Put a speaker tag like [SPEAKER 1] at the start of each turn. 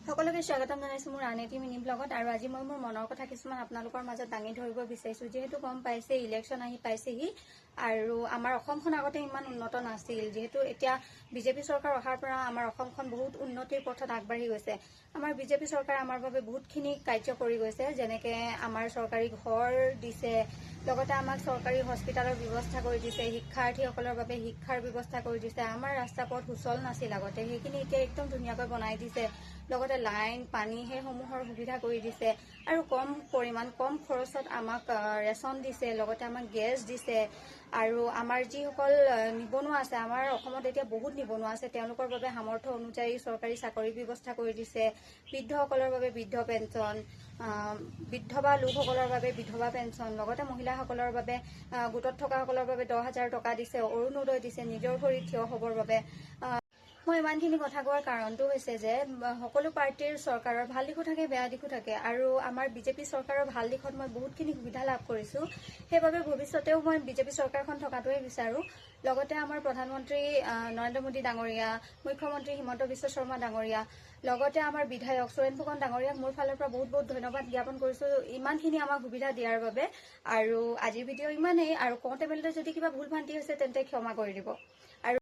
[SPEAKER 1] সকলোকে স্বাগতম জনাইছো মোৰ আন এটি মিনি ব্লগত। আৰু আজি মই মোৰ মনৰ কথা কিছুমান আপোনালোকৰ মাজত দাঙি ধৰিব বিচাৰিছো। যেহেতু গম পাইছে ইলেকশ্যন আহি পাইছেহি আৰু আমাৰ অসমখন আগতে ইমান উন্নত নাছিল। যেহেতু এতিয়া বিজেপি চৰকাৰ অহাৰ পৰা আমাৰ অসমখন বহুত উন্নতিৰ পথত আগবাঢ়ি গৈছে। আমাৰ বিজেপি চৰকাৰে আমাৰ বাবে বহুতখিনি কাৰ্য কৰি গৈছে, যেনেকে আমাৰ চৰকাৰী ঘৰ দিছে, লগতে আমাক চৰকাৰী হস্পিটালৰ ব্যৱস্থা কৰি দিছে, শিক্ষাৰ্থীসকলৰ বাবে শিক্ষাৰ ব্যৱস্থা কৰি দিছে। আমাৰ ৰাস্তা পথ সুচল নাছিল আগতে, সেইখিনি এতিয়া একদম ধুনীয়াকৈ বনাই দিছে। লগতে লাইন পানী সেইসমূহৰ সুবিধা কৰি দিছে আৰু কম খৰচত আমাক ৰেচন দিছে, লগতে আমাক গেছ দিছে। আৰু আমাৰ যিসকল নিবনুৱা আছে, আমাৰ অসমত এতিয়া বহুত নিবনুৱা আছে, তেওঁলোকৰ বাবে সামৰ্থ্য অনুযায়ী চৰকাৰী চাকৰি ব্যৱস্থা কৰি দিছে। বৃদ্ধসকলৰ বাবে বৃদ্ধ পেঞ্চন, বিধৱা লোকসকলৰ বাবে বিধৱা পেঞ্চন, লগতে মহিলাসকলৰ বাবে গোটত থকাসকলৰ বাবে 10,000 টকা দিছে, অৰুণোদয় দিছে নিজৰ ভৰিত থিয় হ'বৰ বাবে। মই ইমানখিনি কথা কোৱাৰ কাৰণটো হৈছে যে সকলো পাৰ্টিৰ চৰকাৰৰ ভাল দিশো থাকে, বেয়া দিশো থাকে, আৰু আমাৰ বিজেপি চৰকাৰৰ ভাল দিশত মই বহুতখিনি সুবিধা লাভ কৰিছোঁ। সেইবাবে ভৱিষ্যতেও মই বিজেপি চৰকাৰখন থকাটোৱে বিচাৰোঁ। লগতে আমাৰ প্ৰধানমন্ত্ৰী নৰেন্দ্ৰ মোদী ডাঙৰীয়া, মুখ্যমন্ত্ৰী হিমন্ত বিশ্ব শৰ্মা ডাঙৰীয়া, লগতে আমাৰ বিধায়ক সুৰেন ফুকন ডাঙৰীয়াক মোৰ ফালৰ পৰা বহুত বহুত ধন্যবাদ জ্ঞাপন কৰিছোঁ ইমানখিনি আমাক সুবিধা দিয়াৰ বাবে। আৰু আজিৰ ভিডিঅ' ইমানেই, আৰু কওঁতে মেলোতে যদি কিবা ভুল ভ্ৰান্তি হৈছে তেন্তে ক্ষমা কৰি দিব।